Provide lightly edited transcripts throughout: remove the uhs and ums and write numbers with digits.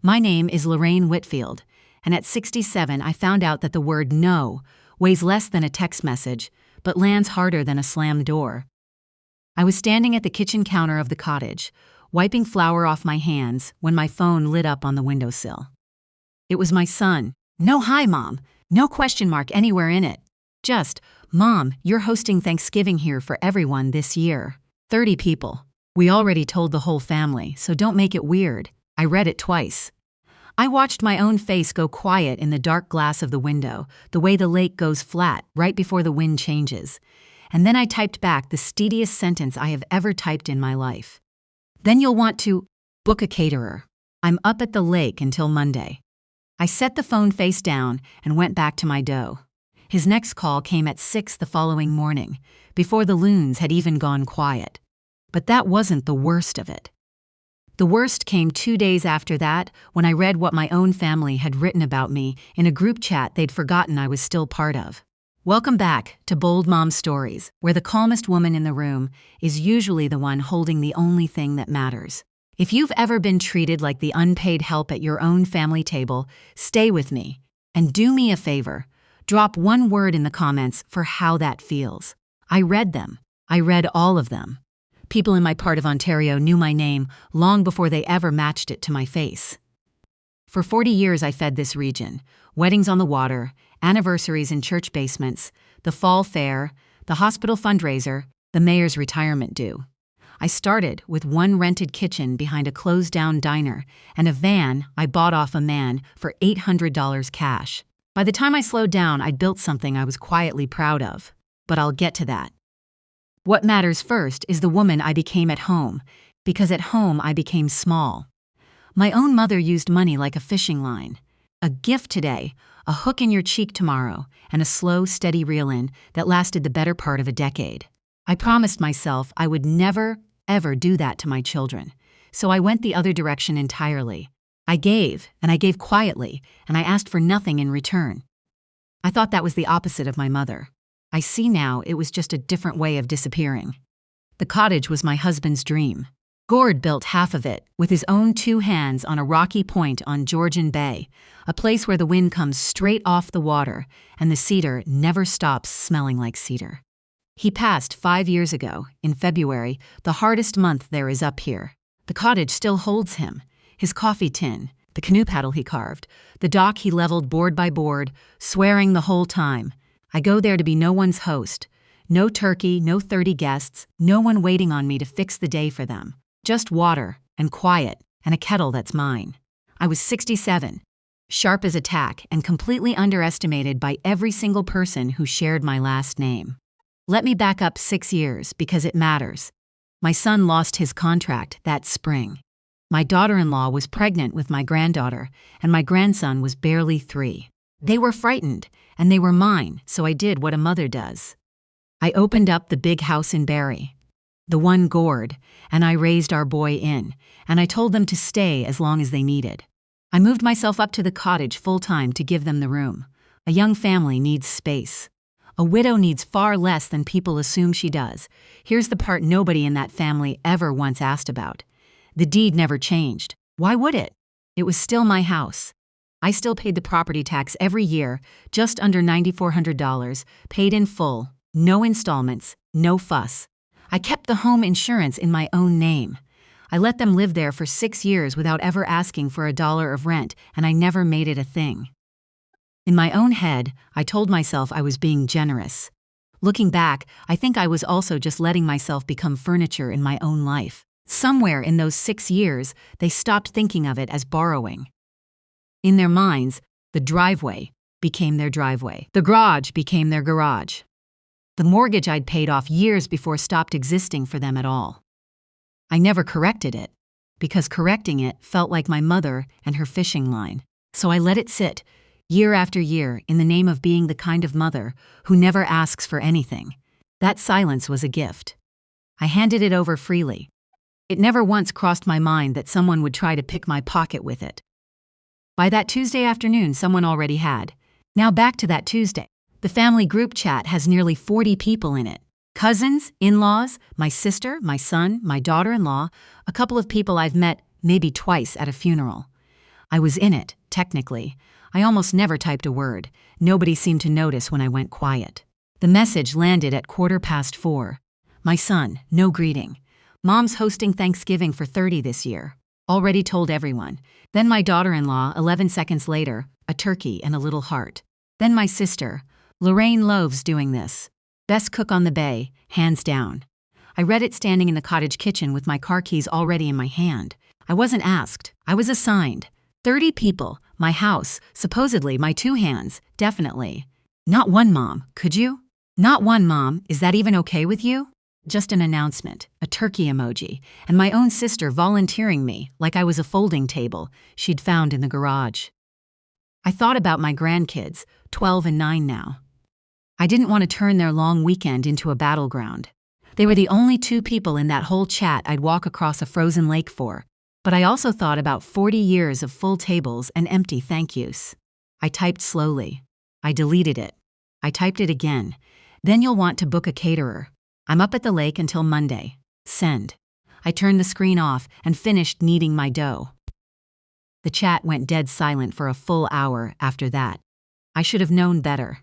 My name is Lorraine Whitfield, and at 67 I found out that the word no weighs less than a text message, but lands harder than a slammed door. I was standing at the kitchen counter of the cottage, wiping flour off my hands when my phone lit up on the windowsill. It was my son. No hi, Mom. No question mark anywhere in it. Just, Mom, you're hosting Thanksgiving here for everyone this year. 30 people. We already told the whole family, so don't make it weird. I read it twice. I watched my own face go quiet in the dark glass of the window, the way the lake goes flat right before the wind changes. And then I typed back the steadiest sentence I have ever typed in my life. Then you'll want to book a caterer. I'm up at the lake until Monday. I set the phone face down and went back to my dough. His next call came at 6 the following morning, before the loons had even gone quiet. But that wasn't the worst of it. The worst came 2 days after that, when I read what my own family had written about me in a group chat they'd forgotten I was still part of. Welcome back to Bold Mom Stories, where the calmest woman in the room is usually the one holding the only thing that matters. If you've ever been treated like the unpaid help at your own family table, stay with me. And do me a favor. Drop one word in the comments for how that feels. I read them. I read all of them. People in my part of Ontario knew my name long before they ever matched it to my face. For 40 years I fed this region. Weddings on the water, anniversaries in church basements, the fall fair, the hospital fundraiser, the mayor's retirement due. I started with one rented kitchen behind a closed-down diner and a van I bought off a man for $800 cash. By the time I slowed down, I'd built something I was quietly proud of. But I'll get to that. What matters first is the woman I became at home, because at home I became small. My own mother used money like a fishing line. A gift today, a hook in your cheek tomorrow, and a slow, steady reel-in that lasted the better part of a decade. I promised myself I would never, ever do that to my children, so I went the other direction entirely. I gave, and I gave quietly, and I asked for nothing in return. I thought that was the opposite of my mother. I see now it was just a different way of disappearing. The cottage was my husband's dream. Gord built half of it with his own 2 hands on a rocky point on Georgian Bay, a place where the wind comes straight off the water and the cedar never stops smelling like cedar. He passed 5 years ago, in February, the hardest month there is up here. The cottage still holds him, his coffee tin, the canoe paddle he carved, the dock he leveled board by board, swearing the whole time. I go there to be no one's host. No turkey, no 30 guests, no one waiting on me to fix the day for them. Just water, and quiet, and a kettle that's mine. I was 67, sharp as a tack, and completely underestimated by every single person who shared my last name. Let me back up 6 years, because it matters. My son lost his contract that spring. My daughter-in-law was pregnant with my granddaughter, and my grandson was barely 3. They were frightened, and they were mine, so I did what a mother does. I opened up the big house in Barrie, the one Gord, and I raised our boy in, and I told them to stay as long as they needed. I moved myself up to the cottage full-time to give them the room. A young family needs space. A widow needs far less than people assume she does. Here's the part nobody in that family ever once asked about. The deed never changed. Why would it? It was still my house. I still paid the property tax every year, just under $9,400, paid in full, no installments, no fuss. I kept the home insurance in my own name. I let them live there for 6 years without ever asking for $1 of rent, and I never made it a thing. In my own head, I told myself I was being generous. Looking back, I think I was also just letting myself become furniture in my own life. Somewhere in those 6 years, they stopped thinking of it as borrowing. In their minds, the driveway became their driveway. The garage became their garage. The mortgage I'd paid off years before stopped existing for them at all. I never corrected it, because correcting it felt like my mother and her fishing line. So I let it sit, year after year, in the name of being the kind of mother who never asks for anything. That silence was a gift. I handed it over freely. It never once crossed my mind that someone would try to pick my pocket with it. By that Tuesday afternoon, someone already had. Now back to that Tuesday. The family group chat has nearly 40 people in it. Cousins, in-laws, my sister, my son, my daughter-in-law, a couple of people I've met maybe twice at a funeral. I was in it, technically. I almost never typed a word. Nobody seemed to notice when I went quiet. The message landed at 4:15. My son, no greeting. Mom's hosting Thanksgiving for 30 this year. Already told everyone. Then my daughter-in-law, 11 seconds later, a turkey and a little heart. Then my sister, Lorraine Love's doing this. Best cook on the bay, hands down. I read it standing in the cottage kitchen with my car keys already in my hand. I wasn't asked. I was assigned. 30 people, my house, supposedly my 2 hands, definitely. Not one, Mom, could you? Not one, Mom, is that even okay with you? Just an announcement, a turkey emoji, and my own sister volunteering me like I was a folding table she'd found in the garage. I thought about my grandkids, 12 and 9 now. I didn't want to turn their long weekend into a battleground. They were the only 2 people in that whole chat I'd walk across a frozen lake for. But I also thought about 40 years of full tables and empty thank yous. I typed slowly. I deleted it. I typed it again. Then you'll want to book a caterer. I'm up at the lake until Monday. Send. I turned the screen off and finished kneading my dough. The chat went dead silent for a full hour after that. I should have known better.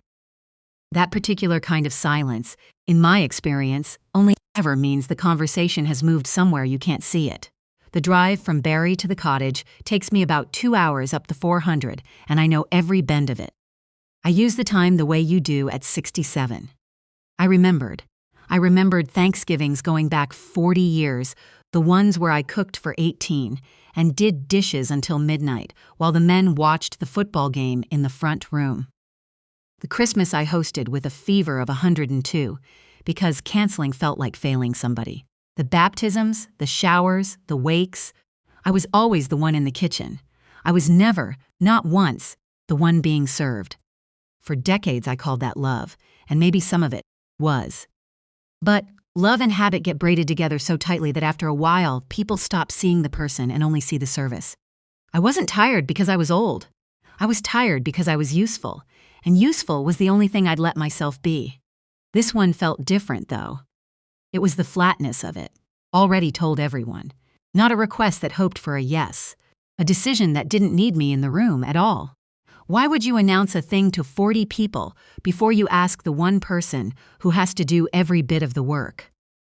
That particular kind of silence, in my experience, only ever means the conversation has moved somewhere you can't see it. The drive from Barrie to the cottage takes me about 2 hours up the 400, and I know every bend of it. I use the time the way you do at 67. I remembered Thanksgivings going back 40 years, the ones where I cooked for 18 and did dishes until midnight while the men watched the football game in the front room. The Christmas I hosted with a fever of 102 because canceling felt like failing somebody. The baptisms, the showers, the wakes. I was always the one in the kitchen. I was never, not once, the one being served. For decades I called that love, and maybe some of it was. But love and habit get braided together so tightly that after a while, people stop seeing the person and only see the service. I wasn't tired because I was old. I was tired because I was useful, and useful was the only thing I'd let myself be. This one felt different, though. It was the flatness of it. Already told everyone. Not a request that hoped for a yes. A decision that didn't need me in the room at all. Why would you announce a thing to 40 people before you ask the one person who has to do every bit of the work?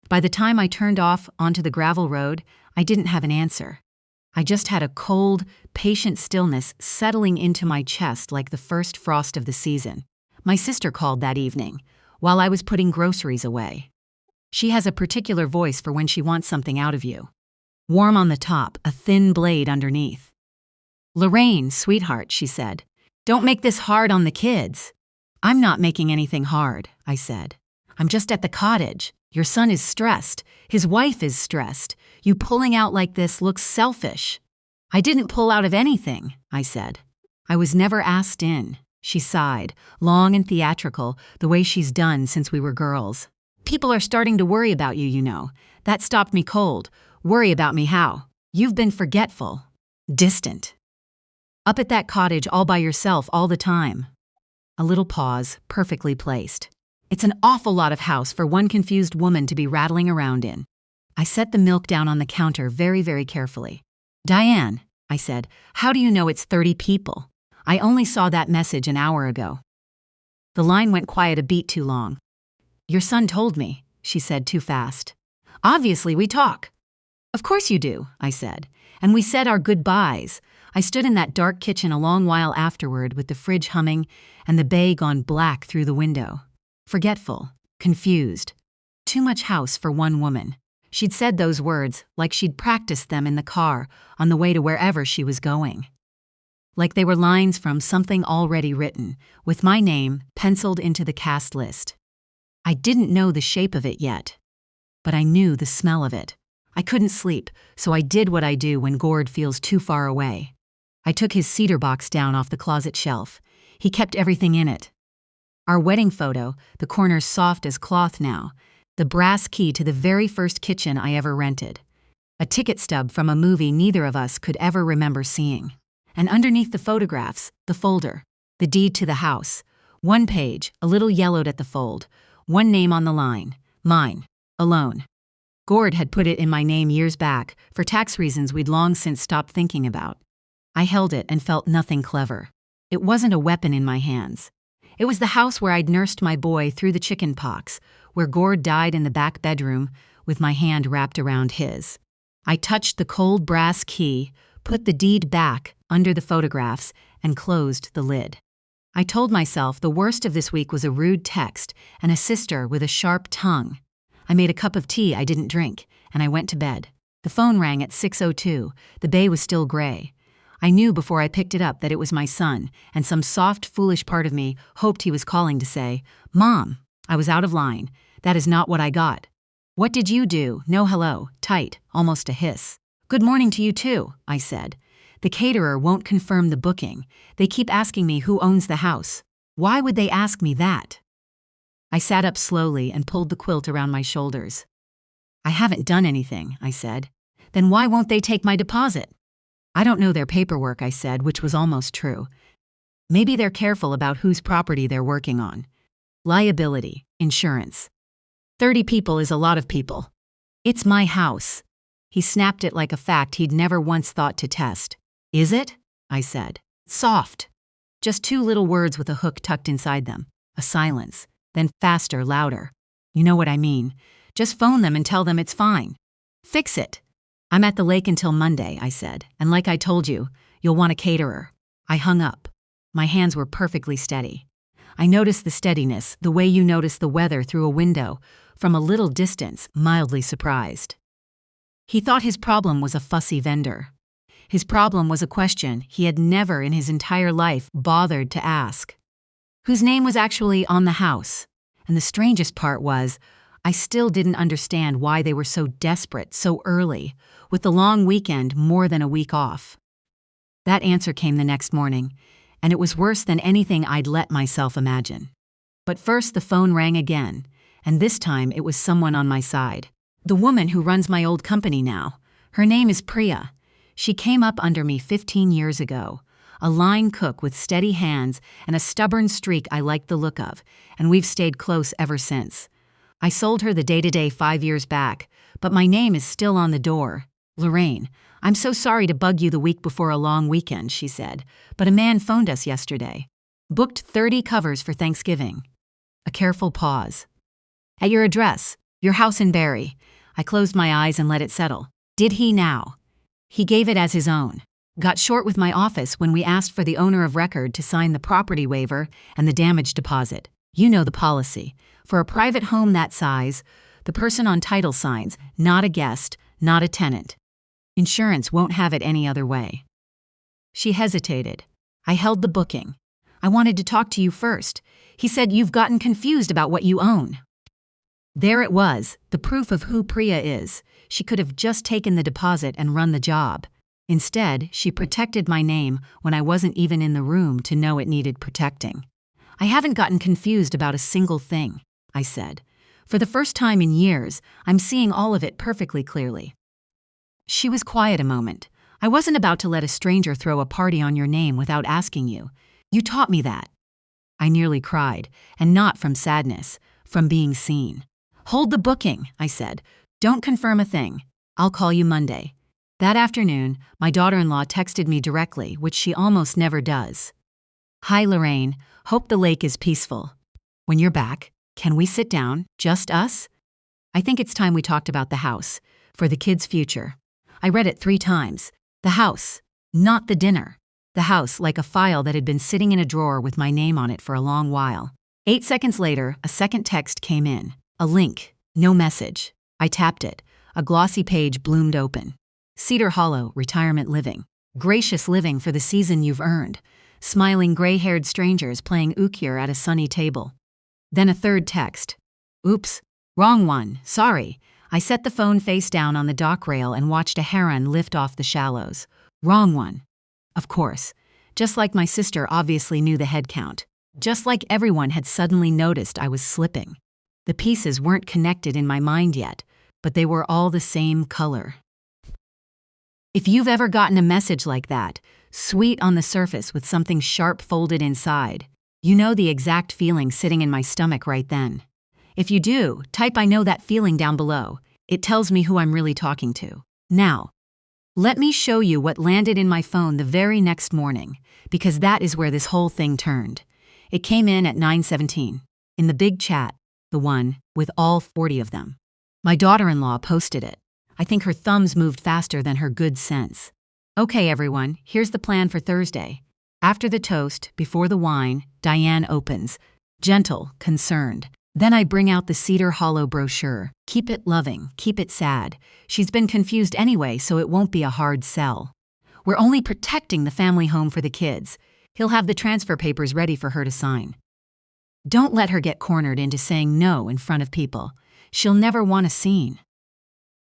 By the time I turned off onto the gravel road, I didn't have an answer. I just had a cold, patient stillness settling into my chest like the first frost of the season. My sister called that evening, while I was putting groceries away. She has a particular voice for when she wants something out of you. Warm on the top, a thin blade underneath. "Lorraine, sweetheart," she said, "don't make this hard on the kids." "I'm not making anything hard," I said. "I'm just at the cottage. Your son is stressed. His wife is stressed. You pulling out like this looks selfish." "I didn't pull out of anything," I said. "I was never asked in." She sighed, long and theatrical, the way she's done since we were girls. "People are starting to worry about you, you know. That stopped me cold. Worry about me how? You've been forgetful. Distant. Up at that cottage all by yourself all the time." A little pause, perfectly placed. It's an awful lot of house for one confused woman to be rattling around in. I set the milk down on the counter very, very carefully. "Diane," I said, "how do you know it's 30 people? I only saw that message an hour ago." The line went quiet a beat too long. "Your son told me," she said too fast. "Obviously we talk." "Of course you do," I said. "And we said our goodbyes." I stood in that dark kitchen a long while afterward with the fridge humming and the bay gone black through the window. Forgetful, confused. Too much house for one woman. She'd said those words like she'd practiced them in the car on the way to wherever she was going. Like they were lines from something already written, with my name penciled into the cast list. I didn't know the shape of it yet, but I knew the smell of it. I couldn't sleep, so I did what I do when Gord feels too far away. I took his cedar box down off the closet shelf. He kept everything in it. Our wedding photo, the corners soft as cloth now, the brass key to the very first kitchen I ever rented. A ticket stub from a movie neither of us could ever remember seeing. And underneath the photographs, the folder, the deed to the house. One page, a little yellowed at the fold. One name on the line. Mine. Alone. Gord had put it in my name years back, for tax reasons we'd long since stopped thinking about. I held it and felt nothing clever. It wasn't a weapon in my hands. It was the house where I'd nursed my boy through the chicken pox, where Gord died in the back bedroom with my hand wrapped around his. I touched the cold brass key, put the deed back under the photographs, and closed the lid. I told myself the worst of this week was a rude text and a sister with a sharp tongue. I made a cup of tea I didn't drink, and I went to bed. The phone rang at 6:02. The bay was still gray. I knew before I picked it up that it was my son, and some soft, foolish part of me hoped he was calling to say, "Mom." I was out of line. That is not what I got. "What did you do?" No hello, tight, almost a hiss. "Good morning to you too," I said. "The caterer won't confirm the booking. They keep asking me who owns the house. Why would they ask me that?" I sat up slowly and pulled the quilt around my shoulders. "I haven't done anything," I said. "Then why won't they take my deposit?" "I don't know their paperwork," I said, which was almost true. "Maybe they're careful about whose property they're working on. Liability, insurance. 30 people is a lot of people. It's my house." He snapped it like a fact he'd never once thought to test. "Is it?" I said. "Soft." Just 2 little words with a hook tucked inside them. A silence. Then faster, louder. "You know what I mean. Just phone them and tell them it's fine. Fix it." "I'm at the lake until Monday," I said, "and like I told you, you'll want a caterer." I hung up. My hands were perfectly steady. I noticed the steadiness, the way you notice the weather through a window, from a little distance, mildly surprised. He thought his problem was a fussy vendor. His problem was a question he had never in his entire life bothered to ask. Whose name was actually on the house? And the strangest part was, I still didn't understand why they were so desperate so early, with the long weekend more than a week off. That answer came the next morning, and it was worse than anything I'd let myself imagine. But first the phone rang again, and this time it was someone on my side. The woman who runs my old company now. Her name is Priya. She came up under me 15 years ago. A line cook with steady hands and a stubborn streak I liked the look of, and we've stayed close ever since. I sold her the day-to-day 5 years back, but my name is still on the door. "Lorraine, I'm so sorry to bug you the week before a long weekend," she said, "but a man phoned us yesterday. Booked 30 covers for Thanksgiving." A careful pause. "At your address, your house in Barrie." I closed my eyes and let it settle. Did he now? He gave it as his own. Got short with my office when we asked for the owner of record to sign the property waiver and the damage deposit. You know the policy. For a private home that size, the person on title signs, not a guest, not a tenant. Insurance won't have it any other way. She hesitated. I held the booking. "I wanted to talk to you first. He said you've gotten confused about what you own." There it was, the proof of who Priya is. She could have just taken the deposit and run the job. Instead, she protected my name when I wasn't even in the room to know it needed protecting. "I haven't gotten confused about a single thing," I said. "For the first time in years, I'm seeing all of it perfectly clearly." She was quiet a moment. "I wasn't about to let a stranger throw a party on your name without asking you. You taught me that." I nearly cried, and not from sadness, from being seen. "Hold the booking," I said. "Don't confirm a thing. I'll call you Monday." That afternoon, my daughter-in-law texted me directly, which she almost never does. "Hi, Lorraine. Hope the lake is peaceful. When you're back, can we sit down, just us? I think it's time we talked about the house, for the kids' future." I read it 3 times. The house, not the dinner. The house, like a file that had been sitting in a drawer with my name on it for a long while. 8 seconds later, a second text came in. A link, no message. I tapped it. A glossy page bloomed open. Cedar Hollow, retirement living. Gracious living for the season you've earned. Smiling gray-haired strangers playing euchre at a sunny table. Then a third text. "Oops, wrong one, sorry." I set the phone face down on the dock rail and watched a heron lift off the shallows. Wrong one. Of course. Just like my sister obviously knew the head count. Just like everyone had suddenly noticed I was slipping. The pieces weren't connected in my mind yet, but they were all the same color. If you've ever gotten a message like that, sweet on the surface with something sharp folded inside, you know the exact feeling sitting in my stomach right then. If you do, type "I know that feeling" down below. It tells me who I'm really talking to. Now, Let me show you what landed in my phone the very next morning, because that is where this whole thing turned. It came in at 9:17, in the big chat, the one with all 40 of them. My daughter-in-law posted it. I think her thumbs moved faster than her good sense. Okay, everyone, here's the plan for Thursday. After the toast, before the wine, Diane opens, gentle, concerned. Then I bring out the Cedar Hollow brochure. Keep it loving, keep it sad. She's been confused anyway, so it won't be a hard sell. We're only protecting the family home for the kids. He'll have the transfer papers ready for her to sign. Don't let her get cornered into saying no in front of people. She'll never want a scene.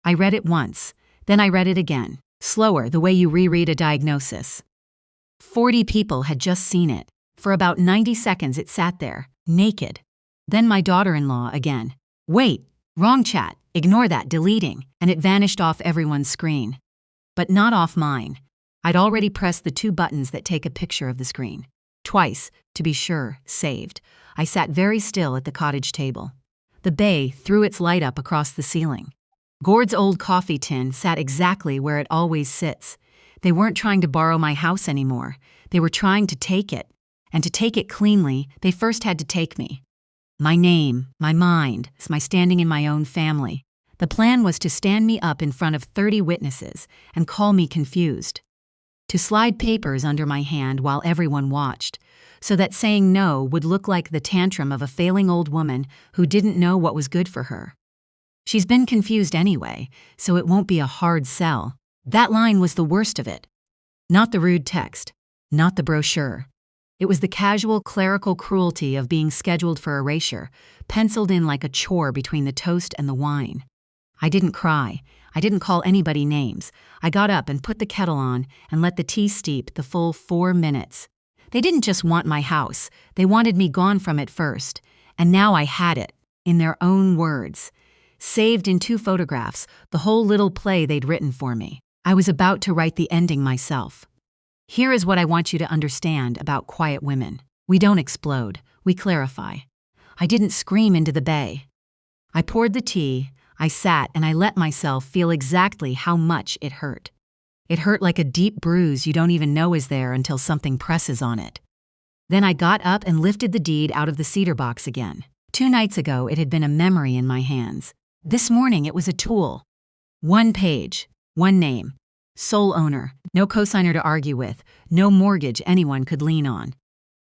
I read it once, then I read it again, slower, the way you reread a diagnosis. 40 people had just seen it. For about 90 seconds it sat there, naked. Then my daughter-in-law again. Wait, wrong chat, ignore that, deleting, and it vanished off everyone's screen. But not off mine. I'd already pressed the 2 buttons that take a picture of the screen. Twice, to be sure, saved. I sat very still at the cottage table. The bay threw its light up across the ceiling. Gord's old coffee tin sat exactly where it always sits. They weren't trying to borrow my house anymore. They were trying to take it. And to take it cleanly, they first had to take me. My name, my mind, my standing in my own family. The plan was to stand me up in front of 30 witnesses and call me confused. To slide papers under my hand while everyone watched, so that saying no would look like the tantrum of a failing old woman who didn't know what was good for her. She's been confused anyway, so it won't be a hard sell. That line was the worst of it. Not the rude text, not the brochure. It was the casual clerical cruelty of being scheduled for erasure, penciled in like a chore between the toast and the wine. I didn't cry. I didn't call anybody names. I got up and put the kettle on and let the tea steep the full 4 minutes. They didn't just want my house. They wanted me gone from it first. And now I had it, in their own words. Saved in 2 photographs, the whole little play they'd written for me. I was about to write the ending myself. Here is what I want you to understand about quiet women. We don't explode. We clarify. I didn't scream into the bay. I poured the tea, I sat, and I let myself feel exactly how much it hurt. It hurt like a deep bruise you don't even know is there until something presses on it. Then I got up and lifted the deed out of the cedar box again. 2 nights ago, it had been a memory in my hands. This morning, it was a tool. 1 page, 1 name. Sole owner, no cosigner to argue with, no mortgage anyone could lean on.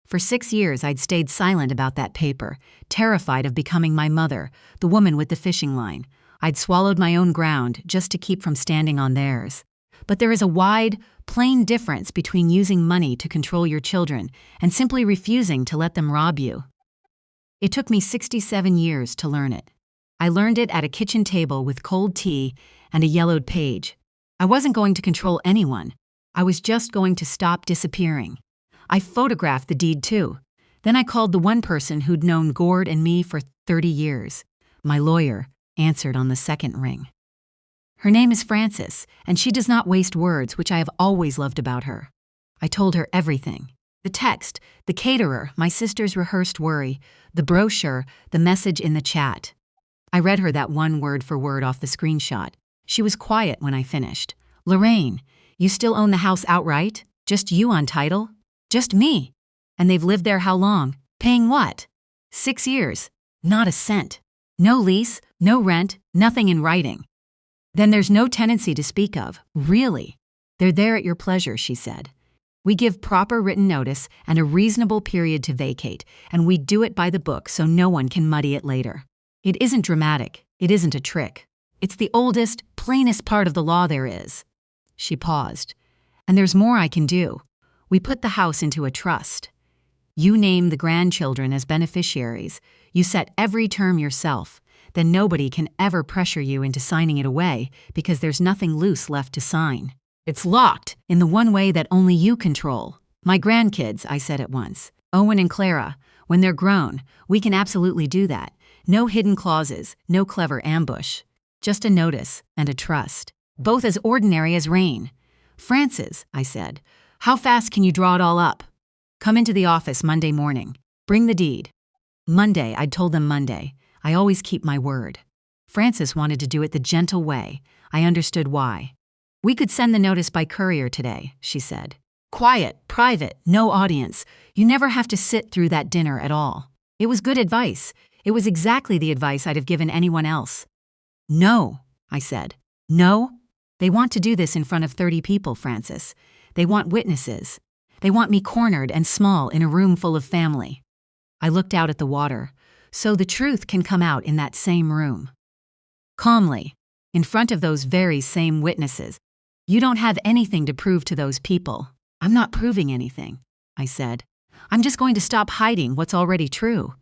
For 6 years, I'd stayed silent about that paper, terrified of becoming my mother, the woman with the fishing line. I'd swallowed my own ground just to keep from standing on theirs. But there is a wide, plain difference between using money to control your children and simply refusing to let them rob you. It took me 67 years to learn it. I learned it at a kitchen table with cold tea and a yellowed page. I wasn't going to control anyone. I was just going to stop disappearing. I photographed the deed too. Then I called the one person who'd known Gord and me for 30 years. My lawyer answered on the second ring. Her name is Frances, and she does not waste words, which I have always loved about her. I told her everything. The text, the caterer, my sister's rehearsed worry, the brochure, the message in the chat. I read her that one word for word off the screenshot. She was quiet when I finished. Lorraine, you still own the house outright? Just you on title? Just me. And they've lived there how long? Paying what? 6 years. Not a cent. No lease, no rent, nothing in writing. Then there's no tenancy to speak of. Really? They're there at your pleasure, she said. We give proper written notice and a reasonable period to vacate, and we do it by the book so no one can muddy it later. It isn't dramatic. It isn't a trick. It's the oldest, plainest part of the law there is. She paused. And there's more I can do. We put the house into a trust. You name the grandchildren as beneficiaries. You set every term yourself. Then nobody can ever pressure you into signing it away because there's nothing loose left to sign. It's locked in the one way that only you control. My grandkids, I said at once. Owen and Clara, when they're grown, we can absolutely do that. No hidden clauses, no clever ambush. Just a notice and a trust. Both as ordinary as rain. Frances, I said, how fast can you draw it all up? Come into the office Monday morning. Bring the deed. Monday, I'd told them Monday. I always keep my word. Frances wanted to do it the gentle way. I understood why. We could send the notice by courier today, she said. Quiet, private, no audience. You never have to sit through that dinner at all. It was good advice. It was exactly the advice I'd have given anyone else. No, I said. No? They want to do this in front of 30 people, Francis. They want witnesses. They want me cornered and small in a room full of family. I looked out at the water, so the truth can come out in that same room. Calmly, in front of those very same witnesses. You don't have anything to prove to those people. I'm not proving anything, I said. I'm just going to stop hiding what's already true.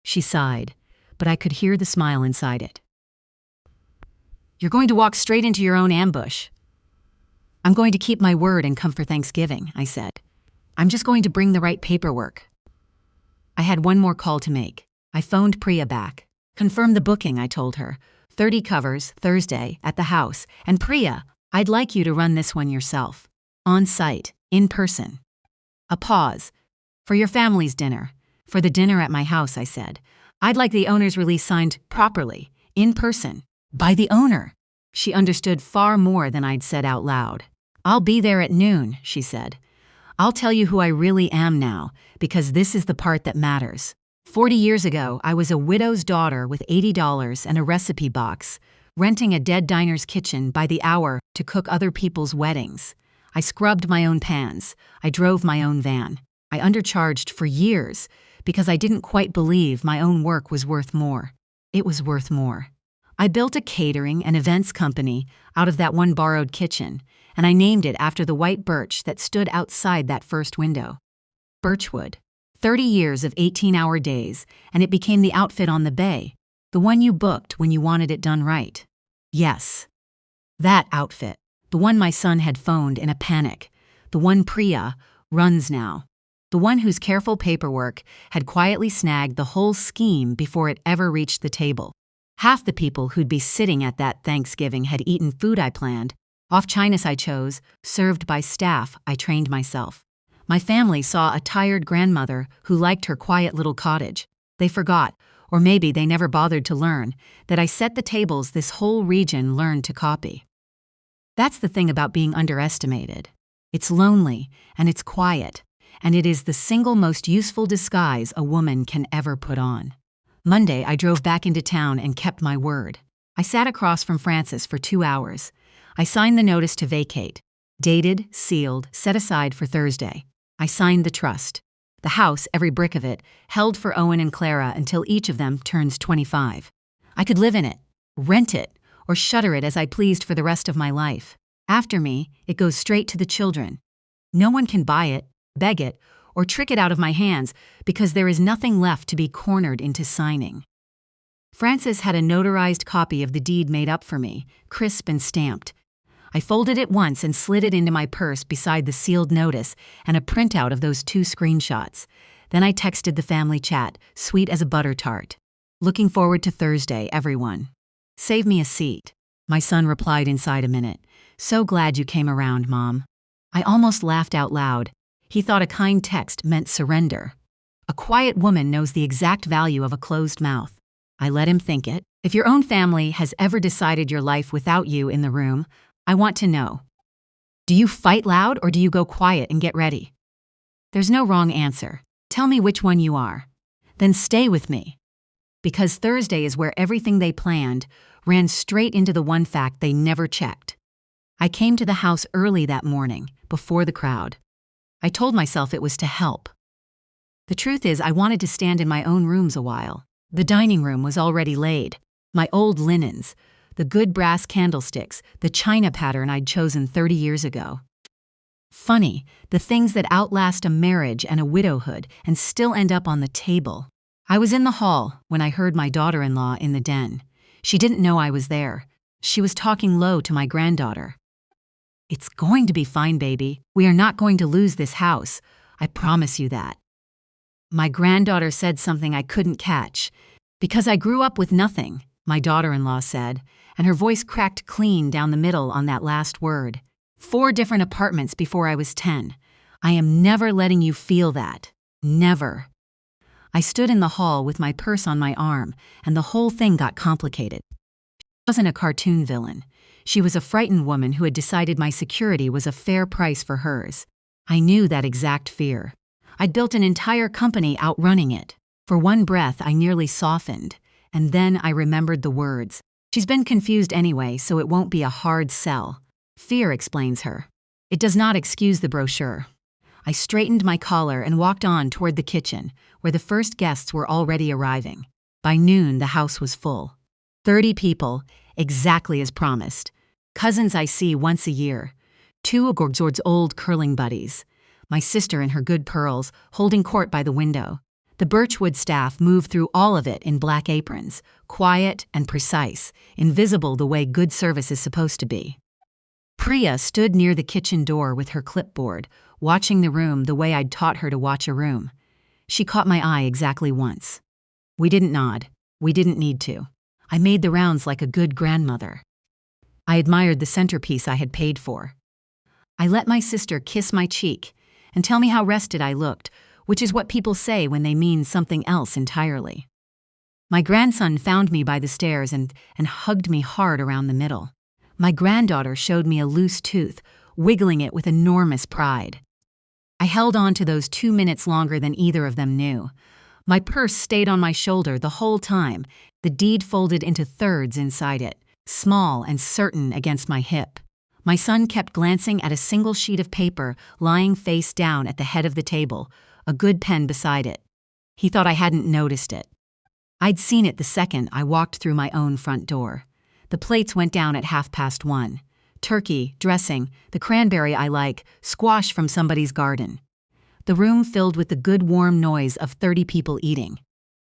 She sighed, but I could hear the smile inside it. You're going to walk straight into your own ambush. I'm going to keep my word and come for Thanksgiving, I said. I'm just going to bring the right paperwork. I had one more call to make. I phoned Priya back. Confirm the booking, I told her. 30 covers, Thursday, at the house. And Priya, I'd like you to run this one yourself. On site, in person. A pause. For your family's dinner. For the dinner at my house, I said. I'd like the owner's release signed properly, in person, by the owner. She understood far more than I'd said out loud. I'll be there at noon, she said. I'll tell you who I really am now, because this is the part that matters. 40 years ago, I was a widow's daughter with $80 and a recipe box, renting a dead diner's kitchen by the hour to cook other people's weddings. I scrubbed my own pans. I drove my own van. I undercharged for years because I didn't quite believe my own work was worth more. It was worth more. I built a catering and events company out of that one borrowed kitchen, and I named it after the white birch that stood outside that first window. Birchwood. 30 years of 18-hour days, and it became the outfit on the bay, the one you booked when you wanted it done right. Yes. That outfit, the one my son had phoned in a panic, the one Priya runs now, the one whose careful paperwork had quietly snagged the whole scheme before it ever reached the table. Half the people who'd be sitting at that Thanksgiving had eaten food I planned, off Chinas I chose, served by staff I trained myself. My family saw a tired grandmother who liked her quiet little cottage. They forgot, or maybe they never bothered to learn, that I set the tables this whole region learned to copy. That's the thing about being underestimated. It's lonely, and it's quiet, and it is the single most useful disguise a woman can ever put on. Monday, I drove back into town and kept my word. I sat across from Francis for 2 hours. I signed the notice to vacate. Dated, sealed, set aside for Thursday. I signed the trust. The house, every brick of it, held for Owen and Clara until each of them turns 25. I could live in it, rent it, or shutter it as I pleased for the rest of my life. After me, it goes straight to the children. No one can buy it, beg it, or trick it out of my hands because there is nothing left to be cornered into signing. Francis had a notarized copy of the deed made up for me, crisp and stamped. I folded it once and slid it into my purse beside the sealed notice and a printout of those 2 screenshots. Then I texted the family chat, sweet as a butter tart. Looking forward to Thursday, everyone. Save me a seat. My son replied inside a minute. So glad you came around, Mom. I almost laughed out loud. He thought a kind text meant surrender. A quiet woman knows the exact value of a closed mouth. I let him think it. If your own family has ever decided your life without you in the room, I want to know. Do you fight loud or do you go quiet and get ready? There's no wrong answer. Tell me which one you are. Then stay with me. Because Thursday is where everything they planned ran straight into the one fact they never checked. I came to the house early that morning, before the crowd. I told myself it was to help. The truth is, I wanted to stand in my own rooms a while. The dining room was already laid. My old linens, the good brass candlesticks, the china pattern I'd chosen 30 years ago. Funny, the things that outlast a marriage and a widowhood and still end up on the table. I was in the hall when I heard my daughter-in-law in the den. She didn't know I was there. She was talking low to my granddaughter. It's going to be fine, baby. We are not going to lose this house. I promise you that. My granddaughter said something I couldn't catch. Because I grew up with nothing, my daughter-in-law said, and her voice cracked clean down the middle on that last word. 4 different apartments before I was 10. I am never letting you feel that. Never. I stood in the hall with my purse on my arm, and the whole thing got complicated. She wasn't a cartoon villain. She was a frightened woman who had decided my security was a fair price for hers. I knew that exact fear. I'd built an entire company outrunning it. For one breath, I nearly softened, and then I remembered the words. She's been confused anyway, so it won't be a hard sell. Fear explains her. It does not excuse the brochure. I straightened my collar and walked on toward the kitchen, where the first guests were already arriving. By noon, the house was full. 30 people, exactly as promised. Cousins I see once a year. 2 of Gorgzord's old curling buddies. My sister in her good pearls, holding court by the window. The Birchwood staff moved through all of it in black aprons, quiet and precise, invisible the way good service is supposed to be. Priya stood near the kitchen door with her clipboard, watching the room the way I'd taught her to watch a room. She caught my eye exactly once. We didn't nod. We didn't need to. I made the rounds like a good grandmother. I admired the centerpiece I had paid for. I let my sister kiss my cheek and tell me how rested I looked, which is what people say when they mean something else entirely. My grandson found me by the stairs and hugged me hard around the middle. My granddaughter showed me a loose tooth, wiggling it with enormous pride. I held on to those 2 minutes longer than either of them knew. My purse stayed on my shoulder the whole time, the deed folded into thirds inside it, small and certain against my hip. My son kept glancing at a single sheet of paper lying face down at the head of the table, a good pen beside it. He thought I hadn't noticed it. I'd seen it the second I walked through my own front door. The plates went down at 1:30. Turkey, dressing, the cranberry I like, squash from somebody's garden. The room filled with the good warm noise of 30 people eating.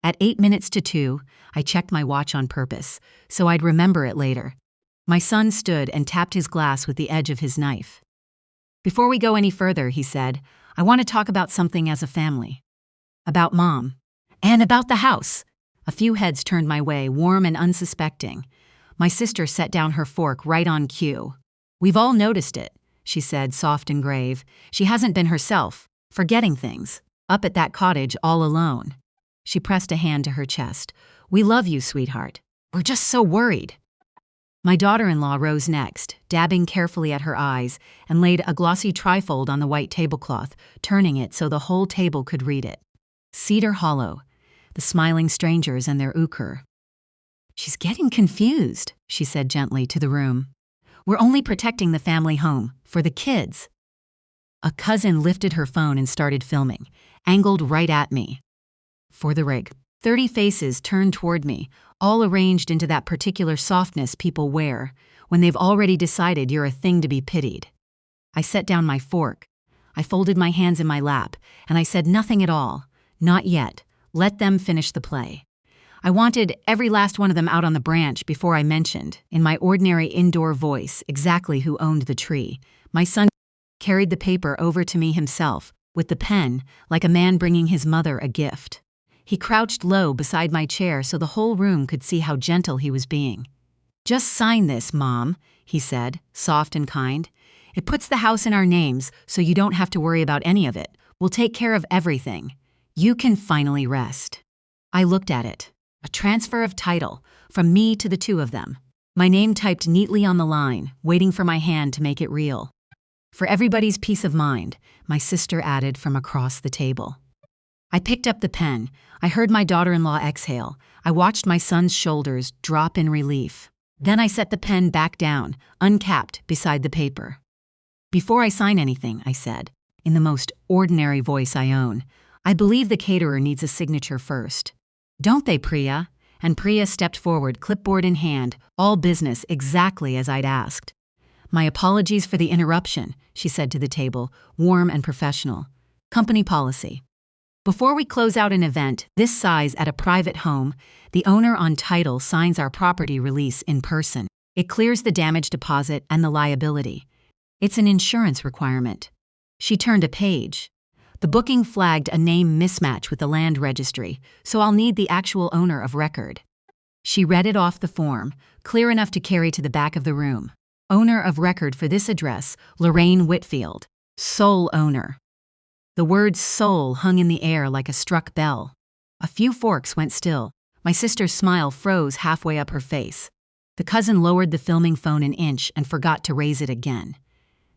At 8 minutes to 2, I checked my watch on purpose, so I'd remember it later. My son stood and tapped his glass with the edge of his knife. Before we go any further, he said, I want to talk about something as a family. About Mom. And about the house. A few heads turned my way, warm and unsuspecting. My sister set down her fork right on cue. We've all noticed it, she said, soft and grave. She hasn't been herself, forgetting things, up at that cottage all alone. She pressed a hand to her chest. We love you, sweetheart. We're just so worried. My daughter-in-law rose next, dabbing carefully at her eyes, and laid a glossy trifold on the white tablecloth, turning it so the whole table could read it. Cedar Hollow, the smiling strangers and their ochre. She's getting confused, she said gently to the room. We're only protecting the family home, for the kids. A cousin lifted her phone and started filming, angled right at me. For the rig, 30 faces turned toward me, all arranged into that particular softness people wear when they've already decided you're a thing to be pitied. I set down my fork. I folded my hands in my lap, and I said nothing at all. Not yet. Let them finish the play. I wanted every last one of them out on the branch before I mentioned, in my ordinary indoor voice, exactly who owned the tree. My son carried the paper over to me himself, with the pen, like a man bringing his mother a gift. He crouched low beside my chair so the whole room could see how gentle he was being. Just sign this, Mom, he said, soft and kind. It puts the house in our names, so you don't have to worry about any of it. We'll take care of everything. You can finally rest. I looked at it. A transfer of title, from me to the 2 of them. My name typed neatly on the line, waiting for my hand to make it real. For everybody's peace of mind, my sister added from across the table. I picked up the pen. I heard my daughter-in-law exhale. I watched my son's shoulders drop in relief. Then I set the pen back down, uncapped, beside the paper. Before I sign anything, I said, in the most ordinary voice I own, I believe the caterer needs a signature first. Don't they, Priya? And Priya stepped forward, clipboard in hand, all business exactly as I'd asked. My apologies for the interruption, she said to the table, warm and professional. Company policy. Before we close out an event this size at a private home, the owner on title signs our property release in person. It clears the damage deposit and the liability. It's an insurance requirement. She turned a page. The booking flagged a name mismatch with the land registry, so I'll need the actual owner of record. She read it off the form, clear enough to carry to the back of the room. Owner of record for this address, Lorraine Whitfield. Sole owner. The word sole hung in the air like a struck bell. A few forks went still. My sister's smile froze halfway up her face. The cousin lowered the filming phone an inch and forgot to raise it again.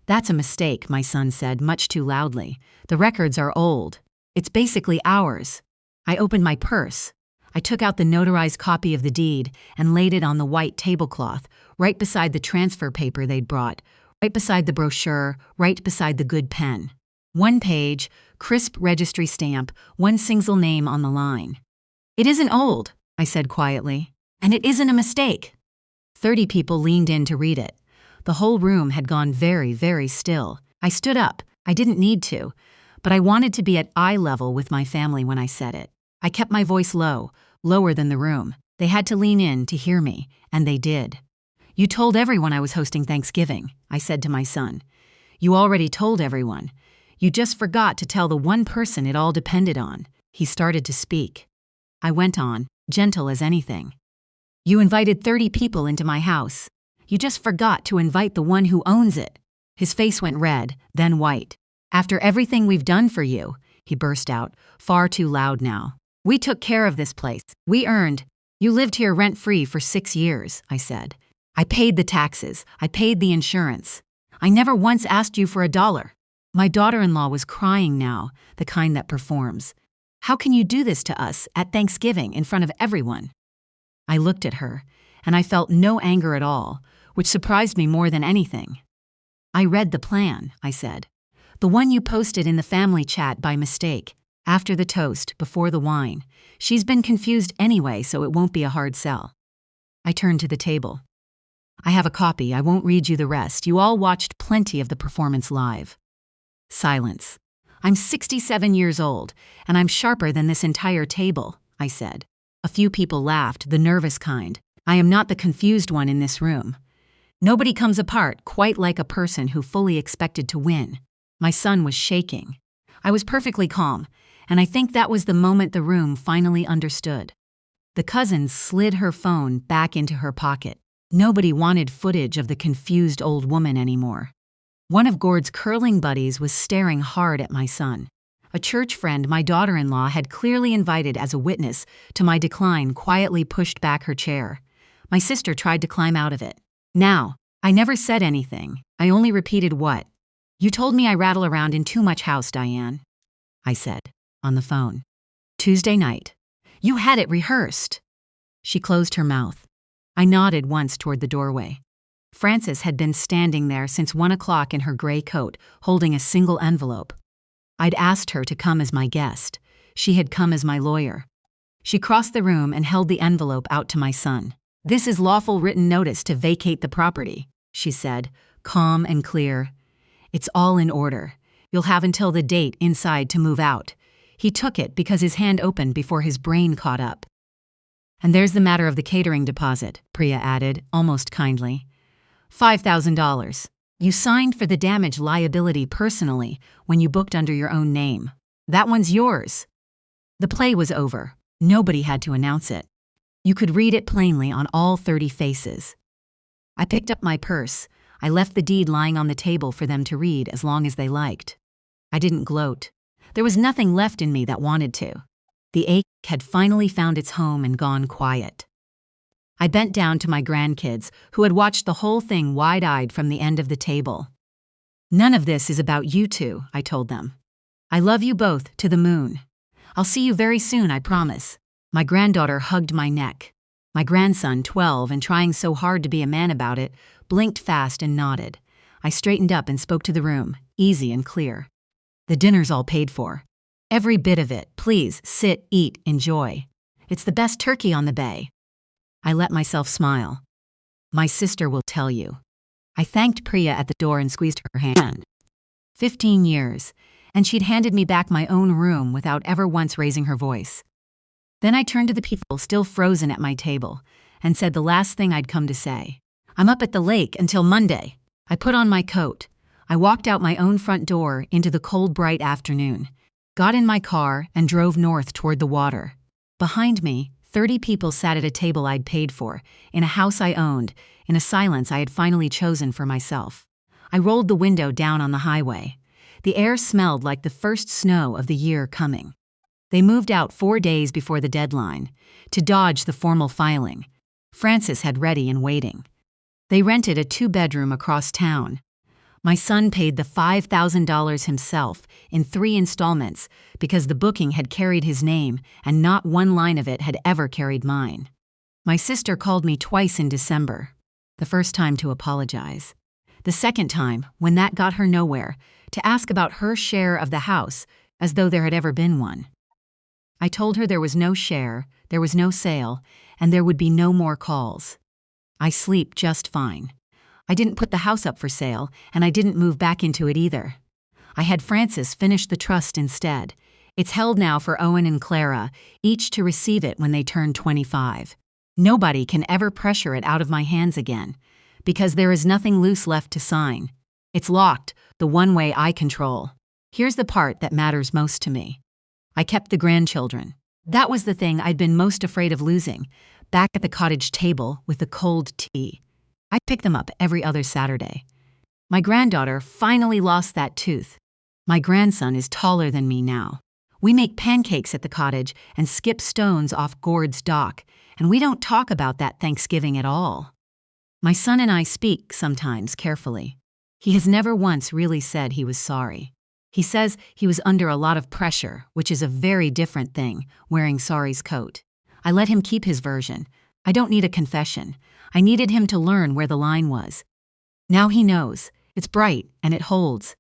"That's a mistake," my son said, much too loudly. "The records are old. It's basically ours." I opened my purse. I took out the notarized copy of the deed and laid it on the white tablecloth, right beside the transfer paper they'd brought, right beside the brochure, right beside the good pen. One page, crisp registry stamp, one single name on the line. "It isn't old," I said quietly, "and it isn't a mistake." 30 people leaned in to read it. The whole room had gone very, very still. I stood up. I didn't need to, but I wanted to be at eye level with my family when I said it. I kept my voice low, lower than the room. They had to lean in to hear me, and they did. "You told everyone I was hosting Thanksgiving," I said to my son. "You already told everyone. You just forgot to tell the one person it all depended on." He started to speak. I went on, gentle as anything. "You invited 30 people into my house. You just forgot to invite the one who owns it." His face went red, then white. "After everything we've done for you," he burst out, far too loud now. "We took care of this place. We earned. You lived here rent-free for 6 years," I said. "I paid the taxes. I paid the insurance. I never once asked you for $1. My daughter-in-law was crying now, the kind that performs. "How can you do this to us at Thanksgiving in front of everyone?" I looked at her, and I felt no anger at all, which surprised me more than anything. "I read the plan," I said. "The one you posted in the family chat by mistake, after the toast, before the wine. She's been confused anyway, so it won't be a hard sell." I turned to the table. "I have a copy. I won't read you the rest. You all watched plenty of the performance live." Silence. "I'm 67 years old, and I'm sharper than this entire table," I said. A few people laughed, the nervous kind. "I am not the confused one in this room. Nobody comes apart quite like a person who fully expected to win." My son was shaking. I was perfectly calm, and I think that was the moment the room finally understood. The cousin slid her phone back into her pocket. Nobody wanted footage of the confused old woman anymore. One of Gord's curling buddies was staring hard at my son. A church friend my daughter-in-law had clearly invited as a witness to my decline quietly pushed back her chair. My sister tried to climb out of it. "Now, I never said anything. I only repeated what? You told me I rattle around in too much house, Diane," I said, on the phone. "Tuesday night. You had it rehearsed." She closed her mouth. I nodded once toward the doorway. Frances had been standing there since 1 o'clock in her gray coat, holding a single envelope. I'd asked her to come as my guest. She had come as my lawyer. She crossed the room and held the envelope out to my son. "This is lawful written notice to vacate the property," she said, calm and clear. "It's all in order. You'll have until the date inside to move out." He took it because his hand opened before his brain caught up. "And there's the matter of the catering deposit," Priya added, almost kindly. $5,000. You signed for the damage liability personally when you booked under your own name. That one's yours." The play was over. Nobody had to announce it. You could read it plainly on all 30 faces. I picked up my purse. I left the deed lying on the table for them to read as long as they liked. I didn't gloat. There was nothing left in me that wanted to. The ache had finally found its home and gone quiet. I bent down to my grandkids, who had watched the whole thing wide-eyed from the end of the table. "None of this is about you two," I told them. "I love you both to the moon. I'll see you very soon, I promise." My granddaughter hugged my neck. My grandson, 12 and trying so hard to be a man about it, blinked fast and nodded. I straightened up and spoke to the room, easy and clear. "The dinner's all paid for. Every bit of it. Please, sit, eat, enjoy. It's the best turkey on the bay." I let myself smile. "My sister will tell you." I thanked Priya at the door and squeezed her hand. 15 years, and she'd handed me back my own room without ever once raising her voice. Then I turned to the people still frozen at my table and said the last thing I'd come to say. "I'm up at the lake until Monday." I put on my coat. I walked out my own front door into the cold, bright afternoon, got in my car, and drove north toward the water. Behind me, 30 people sat at a table I'd paid for, in a house I owned, in a silence I had finally chosen for myself. I rolled the window down on the highway. The air smelled like the first snow of the year coming. They moved out 4 days before the deadline, to dodge the formal filing. Francis had ready and waiting. They rented a 2-bedroom across town. My son paid the $5,000 himself in 3 installments because the booking had carried his name and not one line of it had ever carried mine. My sister called me twice in December. The first time to apologize. The second time, when that got her nowhere, to ask about her share of the house, as though there had ever been one. I told her there was no share, there was no sale, and there would be no more calls. I sleep just fine. I didn't put the house up for sale, and I didn't move back into it either. I had Francis finish the trust instead. It's held now for Owen and Clara, each to receive it when they turn 25. Nobody can ever pressure it out of my hands again, because there is nothing loose left to sign. It's locked, the one way I control. Here's the part that matters most to me. I kept the grandchildren. That was the thing I'd been most afraid of losing, back at the cottage table with the cold tea. I pick them up every other Saturday. My granddaughter finally lost that tooth. My grandson is taller than me now. We make pancakes at the cottage and skip stones off Gord's dock, and we don't talk about that Thanksgiving at all. My son and I speak sometimes carefully. He has never once really said he was sorry. He says he was under a lot of pressure, which is a very different thing, wearing sorry's coat. I let him keep his version. I don't need a confession. I needed him to learn where the line was. Now he knows. It's bright and it holds.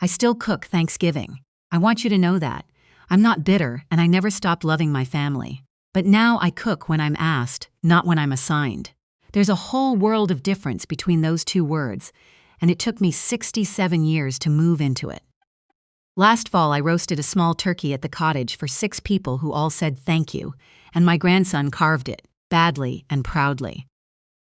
I still cook Thanksgiving. I want you to know that. I'm not bitter and I never stopped loving my family. But now I cook when I'm asked, not when I'm assigned. There's a whole world of difference between those two words, and it took me 67 years to move into it. Last fall, I roasted a small turkey at the cottage for 6 people who all said thank you, and my grandson carved it, badly and proudly.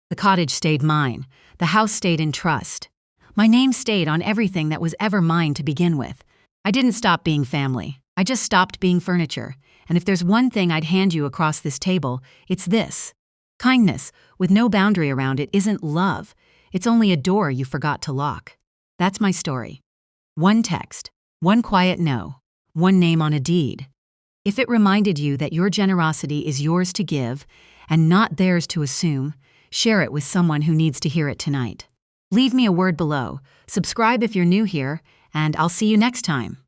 The cottage stayed mine. The house stayed in trust. My name stayed on everything that was ever mine to begin with. I didn't stop being family. I just stopped being furniture. And if there's one thing I'd hand you across this table, it's this. Kindness, with no boundary around it, isn't love. It's only a door you forgot to lock. That's my story. One text, one quiet no, one name on a deed. If it reminded you that your generosity is yours to give and not theirs to assume, share it with someone who needs to hear it tonight. Leave me a word below, subscribe if you're new here, and I'll see you next time.